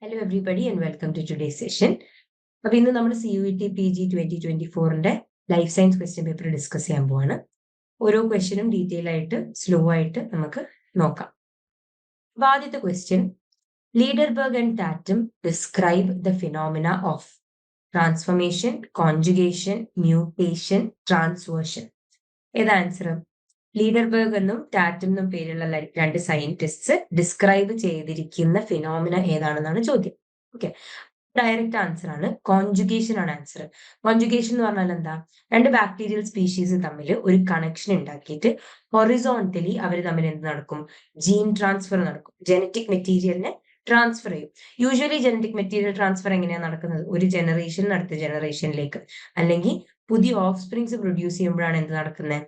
Hello everybody and welcome to today's session. അപ്പോൾ ഇന്ന് നമ്മൾ CUET PG 2024ന്റെ life science question paper discuss ചെയ്യാൻ പോവാണ്. ഓരോ ക്വസ്റ്റ്യനും ഡീറ്റെയിൽ ആയിട്ട് സ്ലോ ആയിട്ട് നമുക്ക് നോക്കാം. അപ്പോൾ ആദ്യത്തെ question, Lederberg and Tatum describe the phenomena of transformation, conjugation, mutation, transversion. ഏതാ ആൻസർ? ലീഡർബർഗ് എന്നും ടാറ്റം എന്നും പേരുള്ള രണ്ട് സയന്റിസ്റ്റ്സ് ഡിസ്ക്രൈബ് ചെയ്തിരിക്കുന്ന ഫിനോമിന ഏതാണെന്നാണ് ചോദ്യം. ഓക്കെ, ഡയറക്റ്റ് ആൻസർ ആണ് കോൺജുഗേഷൻ ആണ് ആൻസർ. കോൺജുഗേഷൻ എന്ന് പറഞ്ഞാൽ എന്താ? രണ്ട് ബാക്ടീരിയൽ സ്പീഷീസ് തമ്മിൽ ഒരു കണക്ഷൻ ഉണ്ടാക്കിയിട്ട് ഹൊറിസോണ്ടലി അവർ തമ്മിൽ എന്ത് നടക്കും? ജീൻ ട്രാൻസ്ഫർ നടക്കും. ജനറ്റിക് മെറ്റീരിയലിനെ ട്രാൻസ്ഫർ ചെയ്യും. യൂഷ്വലി ജനറ്റിക് മെറ്റീരിയൽ ട്രാൻസ്ഫർ എങ്ങനെയാണ് നടക്കുന്നത്? ഒരു ജനറേഷൻ അടുത്ത ജനറേഷനിലേക്ക്, അല്ലെങ്കിൽ പുതിയ ഓഫ് സ്പ്രിങ്സ് പ്രൊഡ്യൂസ് ചെയ്യുമ്പോഴാണ് എന്ത് നടക്കുന്നത്?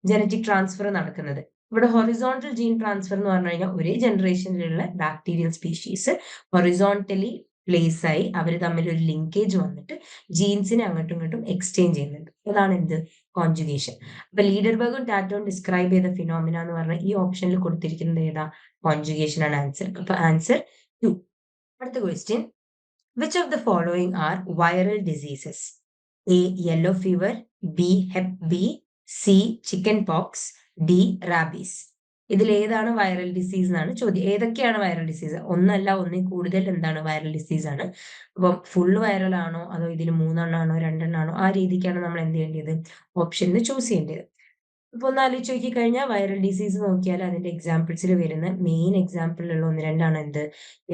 ജനറ്റിക് ട്രാൻസ്ഫർ നടക്കുന്നത്. ഇവിടെ ഹൊറിസോണ്ടൽ ജീൻ ട്രാൻസ്ഫർ എന്ന് പറഞ്ഞു കഴിഞ്ഞാൽ ഒരേ ജനറേഷനിലുള്ള ബാക്ടീരിയൽ സ്പീഷീസ് ഹൊറിസോണ്ടലി പ്ലേസ് ആയി അവർ തമ്മിൽ ഒരു ലിങ്കേജ് വന്നിട്ട് ജീൻസിനെ അങ്ങോട്ടും ഇങ്ങോട്ടും എക്സ്ചേഞ്ച് ചെയ്യുന്നുണ്ട്. അതാണ് എന്ത്? കോൺജുഗേഷൻ. അപ്പൊ ലീഡർബർഗും ടാറ്റോയും ഡിസ്ക്രൈബ് ചെയ്ത ഫിനോമിന എന്ന് പറഞ്ഞാൽ ഈ ഓപ്ഷനിൽ കൊടുത്തിരിക്കുന്നത് ഏതാ? കോൺജുഗേഷൻ ആണ് ആൻസർ. അപ്പൊ ആൻസർ 2. അടുത്ത question, which of the following are viral diseases? A yellow fever, B Hep B, C chicken pox, D rabies. ഇതിൽ ഏതാണ് വൈറൽ ഡിസീസ് എന്നാണ് ചോദ്യം. ഏതൊക്കെയാണ് വൈറൽ ഡിസീസ്? ഒന്നല്ല, ഒന്നിൽ കൂടുതൽ എന്താണ് വൈറൽ ഡിസീസ് ആണ്. അപ്പം ഫുള്ള് വൈറൽ ആണോ അതോ ഇതിൽ 3 2 ആ രീതിക്കാണ് നമ്മൾ എന്ത് ചെയ്യേണ്ടത്? ഓപ്ഷനിൽ ചൂസ് ചെയ്യേണ്ടത്. ഇപ്പൊ ഒന്ന് ആലോചിച്ച് നോക്കി കഴിഞ്ഞാൽ വൈറൽ ഡിസീസ് നോക്കിയാൽ അതിന്റെ എക്സാമ്പിൾസിൽ വരുന്ന മെയിൻ എക്സാമ്പിളിലുള്ള 1 2 എന്ത്?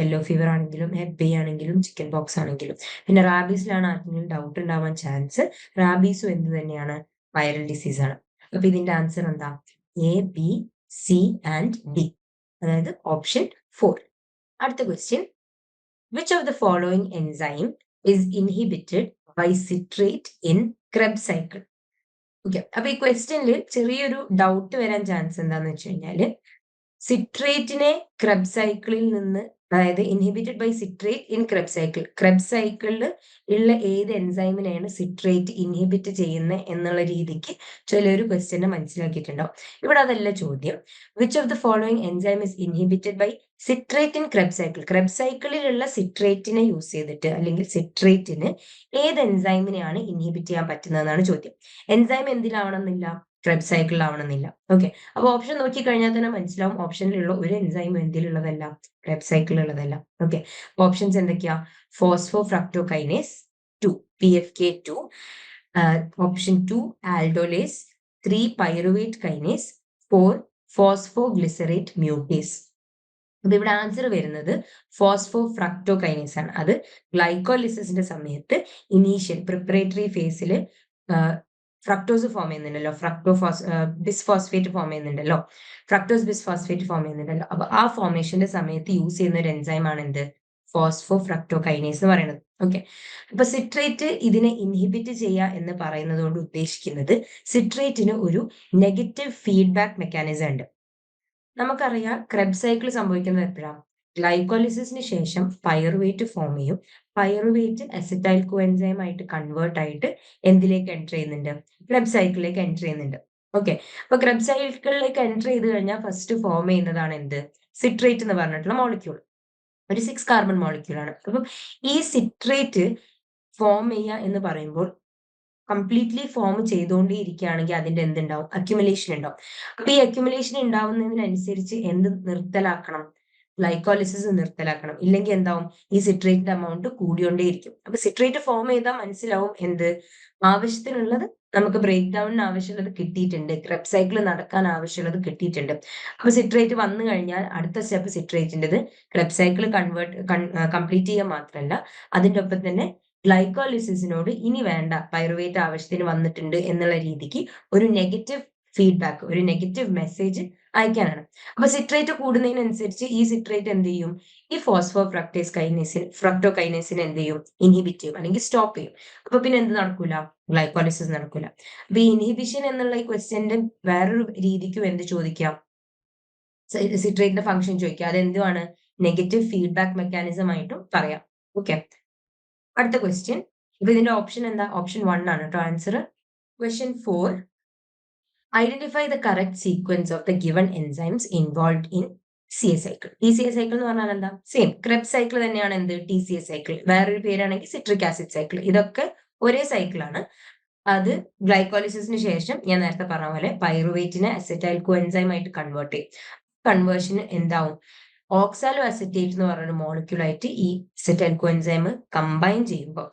യെല്ലോ ഫീവർ ആണെങ്കിലും ഹെപ് ബി ആണെങ്കിലും ചിക്കൻ പോക്സ് ആണെങ്കിലും. പിന്നെ റാബീസിലാണ് ആർക്കെങ്കിലും ഡൗട്ട് ഉണ്ടാവാൻ ചാൻസ്. റാബീസും എന്ത് തന്നെയാണ്? വൈറൽ ഡിസീസ് ആണ്. അപ്പൊ ഇതിന്റെ ആൻസർ എന്താ? A, B, C and D, അതായത് ഓപ്ഷൻ 4. അടുത്ത question, which of the following enzyme is inhibited by citrate in Krebs cycle? Okay, അപ്പൊ ഈ ക്വസ്റ്റ്യനിൽ ചെറിയൊരു ഡൗട്ട് വരാൻ ചാൻസ് എന്താന്ന് വെച്ച് കഴിഞ്ഞാല്, സിട്രേറ്റിനെ ക്രെബ്സ് സൈക്കിളിൽ നിന്ന്, അതായത് inhibited by citrate in Krebs cycle, Krebs സൈക്കിളിൽ ഉള്ള ഏത് എൻസൈമിനെയാണ് സിട്രേറ്റ് ഇൻഹിബിറ്റ് ചെയ്യുന്നത് എന്നുള്ള രീതിക്ക് ചിലൊരു ക്വസ്റ്റ്യനെ മനസ്സിലാക്കിയിട്ടുണ്ടാവും. ഇവിടെ അതല്ല ചോദ്യം. Which of the following enzyme is inhibited by citrate in Krebs cycle? Krebs സൈക്കിളിലുള്ള സിട്രേറ്റിനെ യൂസ് ചെയ്തിട്ട്, അല്ലെങ്കിൽ സിട്രേറ്റിന് ഏത് എൻസൈമിനെയാണ് ഇൻഹിബിറ്റ് ചെയ്യാൻ പറ്റുന്നതെന്നാണ് ചോദ്യം. എൻസൈം എന്തിലാവണമെന്നില്ല? ക്രെബ്സ് സൈക്കിളിലാവണമെന്നില്ല. ഓക്കെ, അപ്പൊ ഓപ്ഷൻ നോക്കി കഴിഞ്ഞാൽ തന്നെ മനസ്സിലാവും ഓപ്ഷനിലുള്ള ഒരു എൻസൈം എന്തിലുള്ളതല്ല? ക്രെബ്സ് സൈക്കിളിലുള്ളതല്ല. ഓക്കെ, ഓപ്ഷൻസ് എന്തൊക്കെയാ? Phosphofructokinase 2, PFK2, option 2 aldolase, 3 pyruvate kinase, 4 phosphoglycerate mutase. അപ്പൊ ഇവിടെ ആൻസർ വരുന്നത് ഫോസ്ഫോ ഫ്രക്ടോകൈനേസ് ആണ്. അത് ഗ്ലൈക്കോലിസിസിന്റെ സമയത്ത് ഇനീഷ്യൽ പ്രിപ്പറേറ്ററി ഫേസിൽ ഫ്രക്ടോസ് ഫോം ചെയ്യുന്നുണ്ടല്ലോ, ബിസ്ഫോസ്ഫേറ്റ് ഫോം ചെയ്യുന്നുണ്ടല്ലോ, ഫ്രക്ടോസ് ബിസ്ഫോസ്ഫേറ്റ് ഫോം ചെയ്യുന്നുണ്ടല്ലോ. അപ്പൊ ആ ഫോർമേഷന്റെ സമയത്ത് യൂസ് ചെയ്യുന്ന ഒരു എൻസൈം ആണ് എന്ത്? ഫോസ്ഫോ ഫ്രക്ടോകൈനേസ് എന്ന് പറയുന്നത്. ഓക്കെ, അപ്പൊ സിട്രേറ്റ് ഇതിനെ ഇൻഹിബിറ്റ് ചെയ്യുക എന്ന് പറയുന്നത് കൊണ്ട് ഉദ്ദേശിക്കുന്നത് സിട്രേറ്റിന് ഒരു നെഗറ്റീവ് ഫീഡ്ബാക്ക് മെക്കാനിസം ഉണ്ട്. നമുക്കറിയാം ക്രെബ്സ് സൈക്കിൾ സംഭവിക്കുന്നത് എപ്പോഴാണ്? ഗ്ലൈക്കോലിസിസിന് ശേഷം പൈറുവേറ്റ് ഫോം ചെയ്യും. പൈറുവേറ്റ് അസറ്റൈൽ കോഎൻസൈം ആയിട്ട് കൺവേർട്ട് ആയിട്ട് എന്തിലേക്ക് എൻ്റർ ചെയ്യുന്നുണ്ട്? ക്രെബ്സ് സൈക്കിളിലേക്ക് എൻ്റർ ചെയ്യുന്നുണ്ട്. ഓക്കെ, അപ്പൊ ക്രെബ്സ് സൈക്കിളിലേക്ക് എൻ്റർ ചെയ്ത് കഴിഞ്ഞാൽ ഫസ്റ്റ് ഫോം ചെയ്യുന്നതാണ് എന്ത്? സിട്രേറ്റ് എന്ന് പറഞ്ഞിട്ടുള്ള മോളിക്യൂൾ. ഒരു 6 കാർബൺ മോളിക്യൂൾ ആണ്. അപ്പം ഈ സിട്രേറ്റ് ഫോം ചെയ്യുക എന്ന് പറയുമ്പോൾ കംപ്ലീറ്റ്ലി ഫോം ചെയ്തുകൊണ്ടേ ഇരിക്കുകയാണെങ്കിൽ അതിന്റെ എന്തുണ്ടാവും? അക്യുമുലേഷൻ ഉണ്ടാവും. അപ്പൊ ഈ അക്യുമുലേഷൻ ഉണ്ടാവുന്നതിനനുസരിച്ച് എന്ത് നിർത്തലാക്കണം? ഗ്ലൈക്കോളിസിസ് നിർത്തലാക്കണം. ഇല്ലെങ്കിൽ എന്താവും? ഈ സിട്രേറ്റിന്റെ അമൗണ്ട് കൂടിയോണ്ടേയിരിക്കും. അപ്പൊ സിട്രേറ്റ് ഫോം ചെയ്താൽ മനസ്സിലാവും എന്ത്? ആവശ്യത്തിനുള്ളത് നമുക്ക് ബ്രേക്ക് ഡൗണിന് ആവശ്യമുള്ളത് കിട്ടിയിട്ടുണ്ട്, ക്രെബ്സ് സൈക്കിൾ നടക്കാൻ ആവശ്യമുള്ളത് കിട്ടിയിട്ടുണ്ട്. അപ്പൊ സിട്രേറ്റ് വന്നു കഴിഞ്ഞാൽ അടുത്ത സ്റ്റെപ്പ് സിട്രേറ്റിൻ്റെത് ക്രെബ്സ് സൈക്കിൾ കംപ്ലീറ്റ് ചെയ്യുക മാത്രമല്ല, അതിൻ്റെ ഒപ്പം തന്നെ ഗ്ലൈക്കോലിസിസിനോട് ഇനി വേണ്ട, പൈറുവേറ്റ് ആവശ്യത്തിന് വന്നിട്ടുണ്ട് എന്നുള്ള രീതിക്ക് ഒരു നെഗറ്റീവ് ഫീഡ്ബാക്ക്, ഒരു നെഗറ്റീവ് മെസ്സേജ് അയക്കാനാണ്. അപ്പൊ സിട്രേറ്റ് കൂടുന്നതിനനുസരിച്ച് ഈ സിട്രേറ്റ് എന്ത് ചെയ്യും? ഈ ഫ്രക്ടോകൈനേസിനെ എന്ത് ചെയ്യും? ഇൻഹിബിറ്റ് ചെയ്യും, അല്ലെങ്കിൽ സ്റ്റോപ്പ് ചെയ്യും. അപ്പൊ പിന്നെ എന്ത് നടക്കൂല? ഗ്ലൈക്കോളിസിസ് നടക്കൂല. അപ്പൊ ഈ ഇൻഹിബിഷൻ എന്നുള്ള ഈ ക്വസ്റ്റ്യന്റെ വേറൊരു രീതിക്കും എന്ത് ചോദിക്കാം? സിട്രേറ്റിന്റെ ഫംഗ്ഷൻ ചോദിക്കാം. അതെന്തുമാണ്? നെഗറ്റീവ് ഫീഡ്ബാക്ക് മെക്കാനിസം ആയിട്ടും പറയാം. ഓക്കെ, അടുത്ത ക്വസ്റ്റ്യൻ. ഇപ്പൊ ഇതിന്റെ ഓപ്ഷൻ എന്താ? ഓപ്ഷൻ 1 ആണ് കേട്ടോ answer. Question 4, identify the correct sequence of the given enzymes involved in TCA cycle. TCA cycle എന്ന് പറഞ്ഞാൽ എന്താ? സെയിം ക്രെബ്സ് സൈക്കിൾ തന്നെയാണ് എന്ത്? TCA cycle. വേറൊരു പേരാണെങ്കിൽ സിട്രിക് ആസിഡ് സൈക്കിൾ. ഇതൊക്കെ ഒരേ സൈക്കിളാണ്. അത് ഗ്ലൈക്കോളിസിസിന് ശേഷം ഞാൻ നേരത്തെ പറഞ്ഞ പോലെ പൈറുവേറ്റിനെ അസറ്റൈൽ കോഎൻസൈം ആയിട്ട് കൺവേർട്ട് ചെയ്യും. കൺവേർഷന് എന്താവും? ഓക്സാലോ അസറ്റേറ്റ് എന്ന് പറയുന്ന മോളിക്യൂളായിട്ട് ഈ അസറ്റൈൽ കോഎൻസൈം കമ്പൈൻ ചെയ്യുമ്പോൾ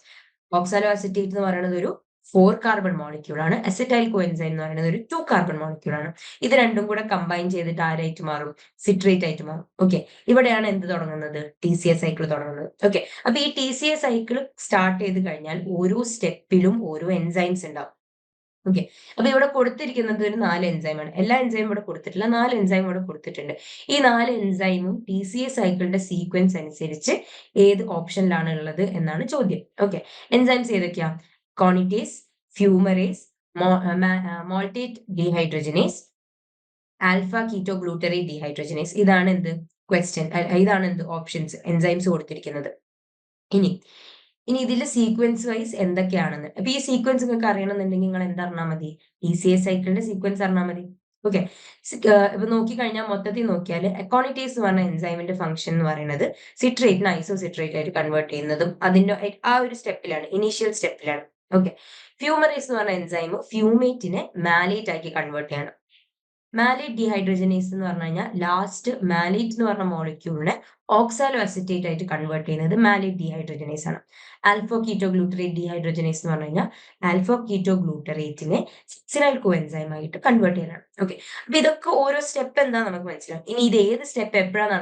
ഓക്സാലോ അസറ്റേറ്റ് എന്ന് പറയുന്നത് ഒരു 4 കാർബൺ മോളിക്യൂൾ ആണ്. അസറ്റൈൽ കോഎൻസൈം എന്ന് പറയുന്നത് ഒരു 2 കാർബൺ മോളിക്യൂൾ ആണ്. ഇത് രണ്ടും കൂടെ കമ്പൈൻ ചെയ്തിട്ട് ആരായിട്ട് മാറും? സിട്രേറ്റ് ആയിട്ട് മാറും. ഓക്കെ, ഇവിടെയാണ് എന്ത് തുടങ്ങുന്നത്? TCA സൈക്കിൾ തുടങ്ങുന്നത്. ഓക്കെ, അപ്പൊ ഈ TCA സൈക്കിൾ സ്റ്റാർട്ട് ചെയ്ത് കഴിഞ്ഞാൽ ഓരോ സ്റ്റെപ്പിലും ഓരോ എൻസൈംസ് ഉണ്ടാവും. ഓക്കെ, അപ്പൊ ഇവിടെ കൊടുത്തിരിക്കുന്നത് ഒരു 4 എൻസൈമാണ്. എല്ലാ എൻസൈമും ഇവിടെ കൊടുത്തിട്ടില്ല, 4 എൻസൈം ഇവിടെ കൊടുത്തിട്ടുണ്ട്. ഈ 4 എൻസൈമും TCA സൈക്കിളിന്റെ സീക്വൻസ് അനുസരിച്ച് ഏത് ഓപ്ഷനിലാണ് ഉള്ളത് എന്നാണ് ചോദ്യം. ഓക്കെ, എൻസൈംസ് ഏതൊക്കെയാ? കോണിറ്റേസ്, ഫ്യൂമറേസ്, മോൾട്ടേറ്റ് ഡീഹൈഡ്രോജനേസ്, ആൽഫ കീറ്റോ ഗ്ലൂട്ടറേറ്റ് ഡീഹൈഡ്രോജനേസ്. ഇതാണ് എന്ത് ക്വസ്റ്റ്യൻ, ഇതാണ് എന്ത് ഓപ്ഷൻസ്, എൻസൈംസ് കൊടുത്തിരിക്കുന്നത്. ഇനി ഇതിൽ സീക്വൻസ് വൈസ് എന്തൊക്കെയാണെന്ന്. അപ്പൊ ഈ സീക്വൻസ് നിങ്ങൾക്ക് അറിയണമെന്നുണ്ടെങ്കിൽ നിങ്ങൾ എന്തറിഞ്ഞാൽ മതി? TCA സൈക്കിളിന്റെ സീക്വൻസ് അറിഞ്ഞാൽ മതി. ഓക്കെ, ഇപ്പൊ നോക്കിക്കഴിഞ്ഞാൽ മൊത്തത്തിൽ നോക്കിയാൽ അക്കോണിറ്റേസ് എന്ന് പറഞ്ഞ എൻസൈമിന്റെ ഫംഗ്ഷൻ എന്ന് പറയുന്നത് സിട്രേറ്റിനെ ഐസോസിട്രേറ്റ് ആയിട്ട് കൺവേർട്ട് ചെയ്യുന്നതും അതിന്റെ ആ ഒരു സ്റ്റെപ്പിലാണ്, ഇനീഷ്യൽ സ്റ്റെപ്പിലാണ്. ഓക്കെ, ഫ്യൂമറേസ് എന്ന് പറഞ്ഞ എൻസൈം ഫ്യൂമേറ്റിനെ മാലേറ്റ് ആക്കി കൺവേർട്ട് ചെയ്യണം. മാലേറ്റ് ഡീഹൈഡ്രോജനേസ് എന്ന് പറഞ്ഞു കഴിഞ്ഞാൽ ലാസ്റ്റ് മാലേറ്റ് എന്ന് പറഞ്ഞ മോളിക്യൂളിനെ ഓക്സാലോ അസിറ്റേറ്റ് ആയിട്ട് കൺവേർട്ട് ചെയ്യുന്നത് മാലേറ്റ് ഡീഹൈഡ്രോജനേസ് ആണ്. ആൽഫോ കീറ്റോ ഗ്ലൂട്ടറേറ്റ് ഡീഹൈഡ്രോജനേസ് എന്ന് പറഞ്ഞു കഴിഞ്ഞാൽ ആൽഫോ കീറ്റോ ഗ്ലൂട്ടറേറ്റിനെ സിനൽ കോഎൻസൈം ആയിട്ട് കൺവേർട്ട് ചെയ്യാനാണ്. ഓക്കെ, അപ്പൊ ഇതൊക്കെ ഓരോ സ്റ്റെപ്പ് എന്താ നമുക്ക് മനസ്സിലാവും. ഇനി ഇത് ഏത് സ്റ്റെപ്പ് എപ്പോഴാണ്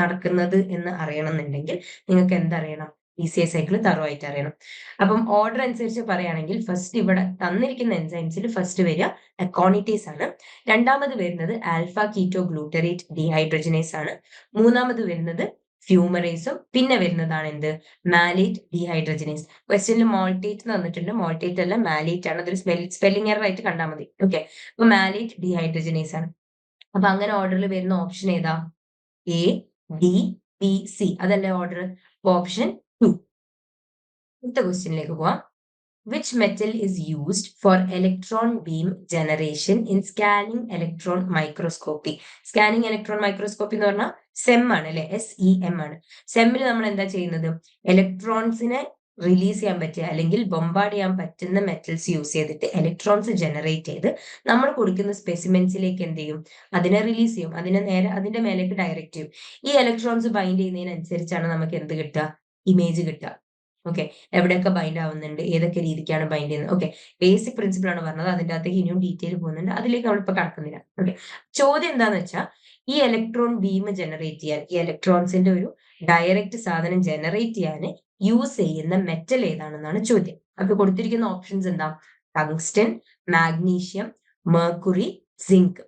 നടക്കുന്നത് എന്ന് അറിയണമെന്നുണ്ടെങ്കിൽ നിങ്ങൾക്ക് എന്തറിയണം? TCA സൈക്കിൾ തറവായിട്ട് അറിയണം. അപ്പം ഓർഡർ അനുസരിച്ച് പറയുകയാണെങ്കിൽ ഫസ്റ്റ് ഇവിടെ തന്നിരിക്കുന്ന എൻസൈംസിൽ ഫസ്റ്റ് വരിക അക്കോണിറ്റേസ് ആണ്. രണ്ടാമത് വരുന്നത് ആൽഫ കീറ്റോ ഗ്ലൂട്ടറേറ്റ് ഡീഹൈഡ്രോജനേസ് ആണ്. മൂന്നാമത് വരുന്നത് ഫ്യൂമറേസും പിന്നെ വരുന്നതാണ് എന്ത്? Malate dehydrogenase. ക്വസ്റ്റ്യനിൽ മോൾട്ടേറ്റ് തന്നിട്ടുണ്ട്, മോൾട്ടേറ്റ് അല്ല മാലേറ്റ് ആണ്. അതൊരു സ്പെല്ലിംഗ് എറർ ആയിട്ട് കണ്ടാൽ മതി. ഓക്കെ, അപ്പൊ മാലേറ്റ് ഡീഹൈഡ്രോജനേസ് ആണ്. അപ്പൊ അങ്ങനെ ഓർഡറിൽ വരുന്ന ഓപ്ഷൻ ഏതാ? A, D, B, C. അതല്ലേ ഓർഡർ? ഓപ്ഷൻ 2. അടുത്ത ക്വസ്റ്റ്യനിലേക്ക് പോവാം. Which metal is used for electron beam generation in scanning electron microscopy? Scanning electron microscopy എന്ന് പറഞ്ഞാൽ SEM ആണ് അല്ലെ? SEM ആണ്. സെമ്മിൽ നമ്മൾ എന്താ ചെയ്യുന്നത്? ഇലക്ട്രോൺസിനെ റിലീസ് ചെയ്യാൻ പറ്റിയ അല്ലെങ്കിൽ ബൊമ്പാർഡ് ചെയ്യാൻ പറ്റുന്ന മെറ്റൽസ് യൂസ് ചെയ്തിട്ട് ഇലക്ട്രോൺസ് ജനറേറ്റ് ചെയ്ത് നമ്മൾ കൊടുക്കുന്ന സ്പെസിമെൻസിലേക്ക് എന്ത് ചെയ്യും? അതിനെ റിലീസ് ചെയ്യും, അതിനെ നേരെ അതിന്റെ മേലേക്ക് ഡയറക്റ്റ് ചെയ്യും. ഈ ഇലക്ട്രോൺസ് ബൈൻഡ് ചെയ്യുന്നതിനനുസരിച്ചാണ് നമുക്ക് എന്ത് കിട്ടുക? ഇമേജ് കിട്ടുക. ഓക്കെ, എവിടെയൊക്കെ ബൈൻഡ് ആവുന്നുണ്ട്, ഏതൊക്കെ രീതിക്കാണ് ബൈൻഡ് ചെയ്യുന്നത്. ഓക്കെ, ബേസിക് പ്രിൻസിപ്പിൾ ആണ് പറഞ്ഞത്, അതിന്റെ അകത്തേക്ക് ഇനിയും ഡീറ്റെയിൽ പോകുന്നുണ്ട്, അതിലേക്ക് നമ്മളിപ്പോ കടക്കുന്നില്ല. ഓക്കെ, ചോദ്യം എന്താന്ന് വെച്ചാൽ ഈ ഇലക്ട്രോൺ ബീം ജനറേറ്റ് ചെയ്യാൻ, ഈ ഇലക്ട്രോൺസിന്റെ ഒരു ഡയറക്റ്റ് സാധനം ജനറേറ്റ് ചെയ്യാൻ യൂസ് ചെയ്യുന്ന മെറ്റൽ ഏതാണെന്നാണ് ചോദ്യം. അപ്പൊ കൊടുത്തിരിക്കുന്ന ഓപ്ഷൻസ് എന്താ? Tungsten, magnesium, mercury, zinc.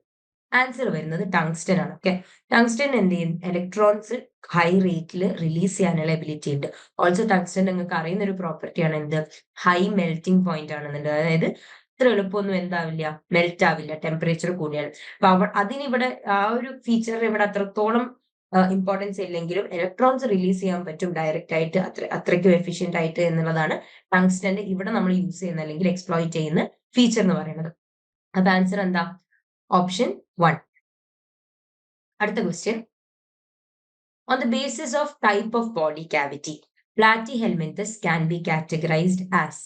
Answer വരുന്നത് ടങ്സ്റ്റൻ ആണ്. ഓക്കെ, ടങ്സ്റ്റൻ എന്ത് ചെയ്യും? ഇലക്ട്രോൺസ് ഹൈ റേറ്റിൽ റിലീസ് ചെയ്യാനുള്ള എബിലിറ്റി ഉണ്ട്. ഓൾസോ ടങ്സ്റ്റൻ നിങ്ങൾക്ക് അറിയുന്ന ഒരു പ്രോപ്പർട്ടിയാണ് എന്ത്? ഹൈ മെൽറ്റിംഗ് പോയിന്റ് ആണെന്നുണ്ട്. അതായത് ഇത്ര എളുപ്പമൊന്നും എന്താവില്ല, മെൽറ്റ് ആവില്ല ടെമ്പറേച്ചർ കൂടിയാൽ. അപ്പൊ അതിനിവിടെ ആ ഒരു ഫീച്ചറിന് ഇവിടെ അത്രത്തോളം ഇമ്പോർട്ടൻസ് ഇല്ലെങ്കിലും ഇലക്ട്രോൺസ് റിലീസ് ചെയ്യാൻ പറ്റും ഡയറക്റ്റ് ആയിട്ട്, അത്രയ്ക്കും എഫിഷ്യന്റ് ആയിട്ട് എന്നുള്ളതാണ് ടങ്സ്റ്റന്റെ ഇവിടെ നമ്മൾ യൂസ് ചെയ്യുന്ന അല്ലെങ്കിൽ എക്സ്പ്ലോയിറ്റ് ചെയ്യുന്ന ഫീച്ചർ എന്ന് പറയുന്നത്. അപ്പൊ ആൻസർ എന്താ? ഓപ്ഷൻ 1. അടുത്ത question. On the basis of type of body cavity, platyhelminthes can be categorized as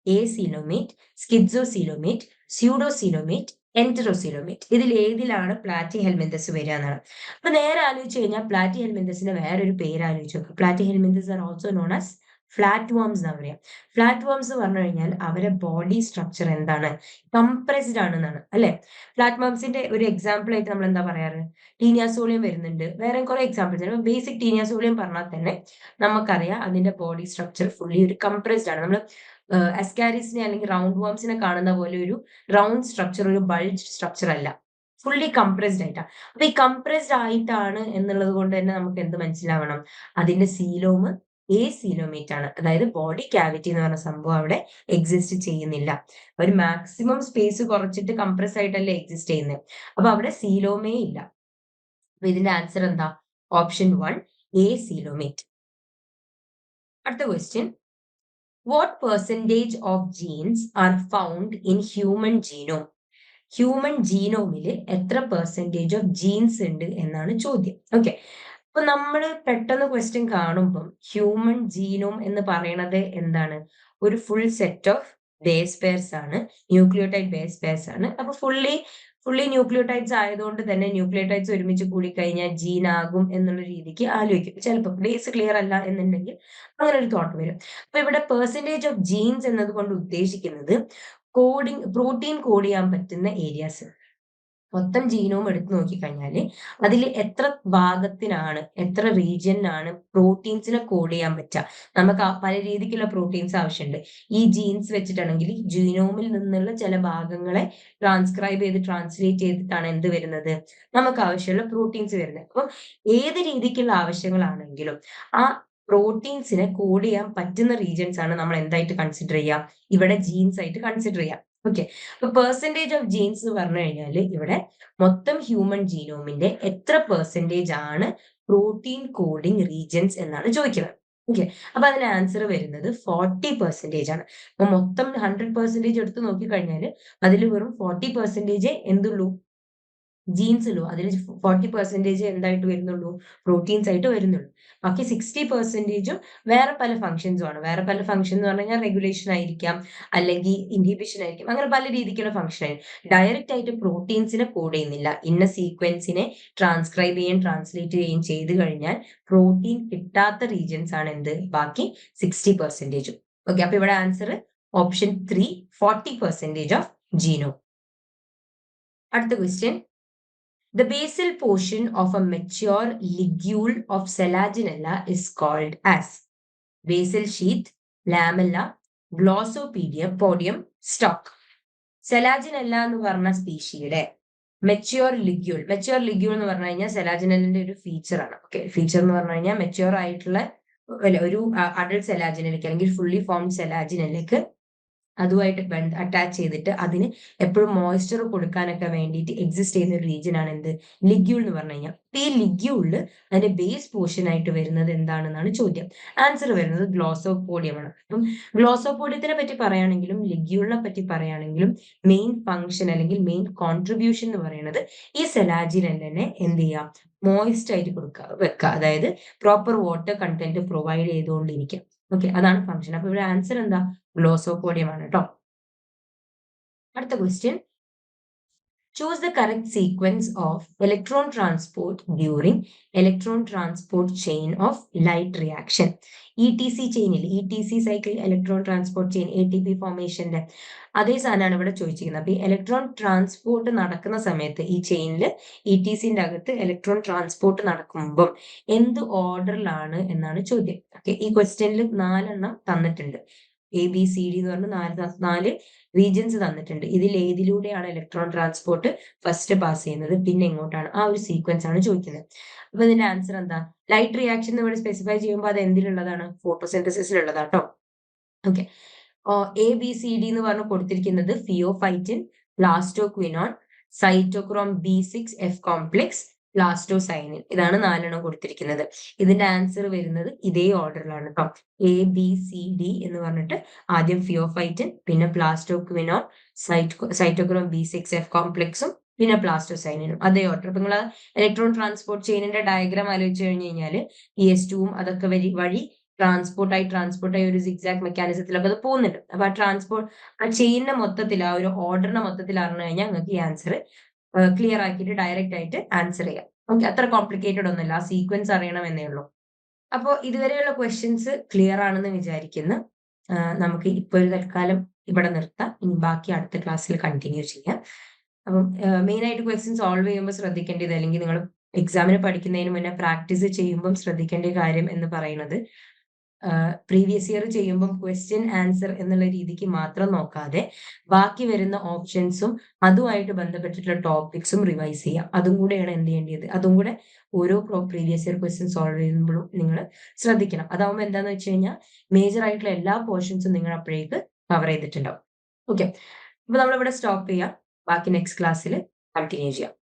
A. Coelomate, schizocoelomate, pseudocoelomate, enterocoelomate. ഇതിൽ ഏതിലാണ് പ്ലാറ്റിഹെൽമിന്തസ് വരിക എന്നാണ്. അപ്പൊ നേരെ ആലോചിച്ച് കഴിഞ്ഞാൽ പ്ലാറ്റിഹെൽമിന്തസിന്റെ വേറൊരു പേര് ആലോചിച്ച് നോക്കുക. Platyhelminthes are also known as flat വർംസ് എന്നാ പറയാം. ഫ്ലാറ്റ് വർംസ് പറഞ്ഞു കഴിഞ്ഞാൽ അവരെ ബോഡി സ്ട്രക്ചർ എന്താണ്? കംപ്രസ്ഡ് ആണെന്നാണ് അല്ലെ? ഫ്ലാറ്റ് വർംസിന്റെ ഒരു എക്സാമ്പിൾ ആയിട്ട് നമ്മൾ എന്താ പറയാറ്? ടീനിയാസോളിയം വരുന്നുണ്ട്, വേറെ കുറെ എക്സാമ്പിൾസ്. ബേസിക് ടീനിയാസോളിയം പറഞ്ഞാൽ തന്നെ നമുക്കറിയാം അതിന്റെ ബോഡി സ്ട്രക്ചർ ഫുള്ളി ഒരു കംപ്രസ്ഡ് ആണ്. നമ്മൾ അസ്കാരിസിനെ അല്ലെങ്കിൽ റൗണ്ട് വർംസിനെ കാണുന്ന പോലെ ഒരു റൗണ്ട് സ്ട്രക്ചർ, ഒരു ബൾജ് സ്ട്രക്ചർ അല്ല, ഫുള്ളി കംപ്രസ്ഡ് ആയിട്ടാണ്. അപ്പൊ ഈ കംപ്രസ്ഡ് ആയിട്ടാണ് എന്നുള്ളത് കൊണ്ട് തന്നെ നമുക്ക് എന്ത് മനസ്സിലാവണം? അതിന്റെ സീലോമ് സീലോമേറ്റ് ആണ്. അതായത് ബോഡി ക്യാവിറ്റി എന്ന് പറഞ്ഞ സംഭവം അവിടെ എക്സിസ്റ്റ് ചെയ്യുന്നില്ല. ഒരു മാക്സിമം സ്പേസ് കുറച്ചിട്ട് കംപ്രസ് ആയിട്ടല്ലേ എക്സിസ്റ്റ് ചെയ്യുന്നത്. അപ്പൊ അവിടെ സീലോമേ ഇല്ല. അപ്പൊ ഇതിന്റെ ആൻസർ എന്താ? Option 1, coelomate. അടുത്ത question. What percentage of genes are found in human genome? Human ജീനോമിൽ എത്ര പെർസെൻറ്റേജ് ഓഫ് ജീൻസ് ഉണ്ട് എന്നാണ് ചോദ്യം. ഓക്കെ, അപ്പൊ നമ്മൾ പെട്ടെന്ന് ക്വസ്റ്റ്യൻ കാണുമ്പം ഹ്യൂമൻ ജീനോം എന്ന് പറയണത് എന്താണ്? ഒരു full set of base pairs ആണ്, ന്യൂക്ലിയോടൈഡ് ബേസ് പെയർസ് ആണ്. അപ്പൊ ഫുള്ളി ന്യൂക്ലിയോടൈഡ്സ് ആയതുകൊണ്ട് തന്നെ ന്യൂക്ലിയോടൈഡ്സ് ഒരുമിച്ച് കൂടി കഴിഞ്ഞാൽ ജീൻ ആകും എന്നുള്ള രീതിക്ക് ആലോചിക്കും. ചിലപ്പോൾ ബേസ് ക്ലിയർ അല്ല എന്നുണ്ടെങ്കിൽ അങ്ങനെ ഒരു തോട്ട് വരും. അപ്പൊ ഇവിടെ പെർസെൻറ്റേജ് ഓഫ് ജീൻസ് എന്നതുകൊണ്ട് ഉദ്ദേശിക്കുന്നത് പ്രോട്ടീൻ കോഡ് ചെയ്യാൻ പറ്റുന്ന ഏരിയാസ്. മൊത്തം ജീനോം എടുത്തു നോക്കിക്കഴിഞ്ഞാൽ അതിൽ എത്ര ഭാഗത്തിനാണ്, എത്ര റീജിയനിലാണ് പ്രോട്ടീൻസിനെ കോഡ് ചെയ്യാൻ പറ്റുക. നമുക്ക് പല രീതിക്കുള്ള പ്രോട്ടീൻസ് ആവശ്യമുണ്ട്. ഈ ജീൻസ് വെച്ചിട്ടാണെങ്കിൽ ജീനോമിൽ നിന്നുള്ള ചില ഭാഗങ്ങളെ ട്രാൻസ്ക്രൈബ് ചെയ്ത് ട്രാൻസ്ലേറ്റ് ചെയ്തിട്ടാണ് എന്ത് വരുന്നത്, നമുക്ക് ആവശ്യമുള്ള പ്രോട്ടീൻസ് വരുന്നത്. അപ്പം ഏത് രീതിക്കുള്ള ആവശ്യങ്ങളാണെങ്കിലും ആ പ്രോട്ടീൻസിനെ കോഡ് ചെയ്യാൻ പറ്റുന്ന റീജിയൻസ് ആണ് നമ്മൾ എന്തായിട്ട് കൺസിഡർ ചെയ്യുക, ഇവിടെ ജീൻസ് ആയിട്ട് കൺസിഡർ ചെയ്യാം. ഓക്കെ, അപ്പൊ പെർസെൻറ്റേജ് ഓഫ് ജീൻസ് എന്ന് പറഞ്ഞു കഴിഞ്ഞാൽ ഇവിടെ മൊത്തം ഹ്യൂമൻ ജീനോമിന്റെ എത്ര പെർസെൻറ്റേജ് ആണ് പ്രോട്ടീൻ കോഡിംഗ് റീജിയൻസ് എന്നാണ് ചോദിക്കുന്നത്. ഓക്കെ, അപ്പൊ അതിന് ആൻസർ വരുന്നത് 40% ആണ്. അപ്പൊ മൊത്തം 100% എടുത്ത് നോക്കിക്കഴിഞ്ഞാൽ അതിൽ വെറും 40% എന്തുള്ളൂ, ജീൻസ് ഉള്ളൂ. അതിൽ 40% എന്തായിട്ട് വരുന്നുള്ളൂ, പ്രോട്ടീൻസ് ആയിട്ട് വരുന്നുള്ളൂ. ബാക്കി 60%ഉം വേറെ പല ഫംഗ്ഷൻസും ആണ്. വേറെ പല ഫംഗ്ഷൻ എന്ന് പറഞ്ഞു കഴിഞ്ഞാൽ റെഗുലേഷൻ ആയിരിക്കാം, അല്ലെങ്കിൽ ഇൻഹിബിഷൻ ആയിരിക്കും, അങ്ങനെ പല രീതിക്കുള്ള ഫംഗ്ഷൻ ആയിരിക്കും. ഡയറക്റ്റ് ആയിട്ട് പ്രോട്ടീൻസിനെ കോഡ് ചെയ്യുന്നില്ല. ഇന്ന സീക്വൻസിനെ ട്രാൻസ്ക്രൈബ് ചെയ്യുകയും ട്രാൻസ്ലേറ്റ് ചെയ്യുകയും ചെയ്ത് കഴിഞ്ഞാൽ പ്രോട്ടീൻ കിട്ടാത്ത റീജിയൻസ് ആണ് എന്ത്, ബാക്കി 60%. ഓക്കെ, അപ്പൊ ഇവിടെ ആൻസർ ഓപ്ഷൻ 3, 40% ഓഫ് ജീനോം. അടുത്ത question, the basal portion of a mature ligule of Selaginella is called as basal sheath, lamella, glossopodium, stalk. Selaginella എന്ന് പറഞ്ഞ സ്പീഷിയുടെ മെച്യൂർ ലിഗ്യൂൾ എന്ന് പറഞ്ഞു കഴിഞ്ഞാൽ സെലാജിനലിന്റെ ഒരു ഫീച്ചർ ആണ്. ഓക്കെ, ഫീച്ചർ എന്ന് പറഞ്ഞു കഴിഞ്ഞാൽ മെച്യൂർ ആയിട്ടുള്ള ഒരു അഡൾട്ട് സെലാജിനലിക്ക് അല്ലെങ്കിൽ ഫുള്ളി ഫോംഡ് സെലാജിനലിക്ക് അതുമായിട്ട് അറ്റാച്ച് ചെയ്തിട്ട് അതിന് എപ്പോഴും മോയ്സ്ചർ കൊടുക്കാനൊക്കെ വേണ്ടിയിട്ട് എക്സിസ്റ്റ് ചെയ്യുന്ന ഒരു റീജിയൻ ആണ് എന്ത്, ലിഗ്യൂൾ എന്ന് പറഞ്ഞു കഴിഞ്ഞാൽ. ഈ ലിഗ്യൂളില് അതിന്റെ ബേസ് പോർഷൻ ആയിട്ട് വരുന്നത് എന്താണെന്നാണ് ചോദ്യം. ആൻസർ വരുന്നത് ഗ്ലോസോപോഡിയം ആണ്. അപ്പം ഗ്ലോസോപോഡിയത്തിനെ പറ്റി പറയുകയാണെങ്കിലും ലിഗ്യൂളിനെ പറ്റി പറയുകയാണെങ്കിലും മെയിൻ ഫംഗ്ഷൻ അല്ലെങ്കിൽ മെയിൻ കോൺട്രിബ്യൂഷൻ എന്ന് പറയുന്നത് ഈ സെലാജിനെല്ലിനെ എന്ത് ചെയ്യാം, മോയിസ്റ്റ് ആയിട്ട് വെക്കുക, അതായത് പ്രോപ്പർ വാട്ടർ കണ്ടന്റ് പ്രൊവൈഡ് ചെയ്തുകൊണ്ടിരിക്കുക. ഓക്കെ, അതാണ് ഫംഗ്ഷൻ. അപ്പൊ ഇവിടെ ആൻസർ എന്താ, ഗ്ലോസോപോഡിയം ആണ് കേട്ടോ. അടുത്ത question, choose the correct sequence of electron transport during electron transport chain of light reaction. ETC ചെയിനിൽ, ETC cycle electron transport chain, ATP ഫോർമേഷന്റെ അതേ സാധനമാണ് ഇവിടെ ചോദിച്ചിരിക്കുന്നത്. അപ്പൊ ഈ ഇലക്ട്രോൺ ട്രാൻസ്പോർട്ട് നടക്കുന്ന സമയത്ത് ഈ ചെയിനിൽ ETCന്റെ അകത്ത് ഇലക്ട്രോൺ ട്രാൻസ്പോർട്ട് നടക്കുമ്പം എന്ത് ഓർഡറിലാണ് എന്നാണ് ചോദ്യം. ഓക്കെ, ഈ ക്വസ്റ്റ്യനിൽ 4 എണ്ണം തന്നിട്ടുണ്ട്. ABCD എന്ന് പറഞ്ഞ 4 റീജിയൻസ് തന്നിട്ടുണ്ട്. ഇതിൽ ഏതിലൂടെയാണ് ഇലക്ട്രോൺ ട്രാൻസ്പോർട്ട് ഫസ്റ്റ് പാസ് ചെയ്യുന്നത്, പിന്നെ എങ്ങോട്ടാണ്, ആ ഒരു സീക്വൻസ് ആണ് ചോദിക്കുന്നത്. അപ്പൊ ഇതിന്റെ ആൻസർ എന്താ, ലൈറ്റ് റിയാക്ഷൻ ഇവിടെ സ്പെസിഫൈ ചെയ്യുമ്പോൾ അത് എന്തിലുള്ളതാണ്, ഫോട്ടോസിന്തസിസിലുള്ളതാണ് കേട്ടോ. ഓക്കെ, ABCD എന്ന് പറഞ്ഞ് കൊടുത്തിരിക്കുന്നത് ഫിയോഫൈറ്റിൻ, പ്ലാസ്റ്റോക്വിനോൺ, സൈറ്റോക്രോം B6F കോംപ്ലക്സ്, പ്ലാസ്റ്റോസൈനിൻ, ഇതാണ് 4 എണ്ണം കൊടുത്തിരിക്കുന്നത്. ഇതിന്റെ ആൻസർ വരുന്നത് ഇതേ ഓർഡറിലാണ് കേട്ടോ. ABCD എന്ന് പറഞ്ഞിട്ട് ആദ്യം ഫിയോഫൈറ്റിൻ, പിന്നെ പ്ലാസ്റ്റോക്വിനോൺ, സൈറ്റോക്രോം B6F കോംപ്ലക്സും, പിന്നെ പ്ലാസ്റ്റോസൈനിനും, അതേ ഓർഡർ. അപ്പൊ നിങ്ങൾ ഇലക്ട്രോൺ ട്രാൻസ്പോർട്ട് ചെയിനിന്റെ ഡയഗ്രാം ആലോചിച്ച് കഴിഞ്ഞ് കഴിഞ്ഞാൽ ES2 അതൊക്കെ വഴി ട്രാൻസ്പോർട്ടായി ഒരു സിഗ്സാക് മെക്കാനിസത്തിലൊക്കെ അത് പോകുന്നുണ്ട്. അപ്പൊ ആ ചെയിനിന്റെ മൊത്തത്തിൽ, ആ ഒരു ഓർഡറിന്റെ മൊത്തത്തിൽ അറിഞ്ഞു കഴിഞ്ഞാൽ നിങ്ങൾക്ക് ഈ ആൻസർ ക്ലിയർ ആക്കിയിട്ട് ഡയറക്റ്റ് ആയിട്ട് ആൻസർ ചെയ്യാം. ഓക്കെ, അത്ര കോംപ്ലിക്കേറ്റഡ് ഒന്നുമില്ല, ആ സീക്വൻസ് അറിയണമെന്നേ ഉള്ളൂ. അപ്പോൾ ഇതുവരെയുള്ള ക്വസ്റ്റ്യൻസ് ക്ലിയർ ആണെന്ന് വിചാരിക്കുന്നു. നമുക്ക് ഇപ്പോൾ ഒരു തൽക്കാലം ഇവിടെ നിർത്താം. ഇനി ബാക്കി അടുത്ത ക്ലാസ്സിൽ കണ്ടിന്യൂ ചെയ്യാം. അപ്പം മെയിൻ ആയിട്ട് ക്വസ്റ്റ്യൻ സോൾവ് ചെയ്യുമ്പോൾ ശ്രദ്ധിക്കേണ്ടത്, അല്ലെങ്കിൽ നിങ്ങൾ എക്സാമിന് പഠിക്കുന്നതിന് മുന്നേ പ്രാക്ടീസ് ചെയ്യുമ്പം ശ്രദ്ധിക്കേണ്ട കാര്യം എന്ന് പറയുന്നത്, പ്രീവിയസ് ഇയർ ചെയ്യുമ്പം ക്വസ്റ്റ്യൻ ആൻസർ എന്നുള്ള രീതിക്ക് മാത്രം നോക്കാതെ ബാക്കി വരുന്ന ഓപ്ഷൻസും അതുമായിട്ട് ബന്ധപ്പെട്ടിട്ടുള്ള ടോപ്പിക്സും റിവൈസ് ചെയ്യാം. അതും കൂടെയാണ് എന്ത് ചെയ്യേണ്ടത്, അതും കൂടെ ഓരോ പ്രീവിയസ് ഇയർ ക്വസ്റ്റ്യൻ സോൾവ് ചെയ്യുമ്പോഴും നിങ്ങൾ ശ്രദ്ധിക്കണം. അതാവുമ്പോൾ എന്താണെന്ന് വെച്ച് കഴിഞ്ഞാൽ മേജർ ആയിട്ടുള്ള എല്ലാ പോർഷൻസും നിങ്ങൾ അപ്പോഴേക്ക് കവർ ചെയ്തിട്ടുണ്ടാവും. ഓക്കെ, അപ്പൊ നമ്മളിവിടെ സ്റ്റോപ്പ് ചെയ്യാം. ബാക്കി നെക്സ്റ്റ് ക്ലാസ്സിൽ കണ്ടിന്യൂ ചെയ്യാം.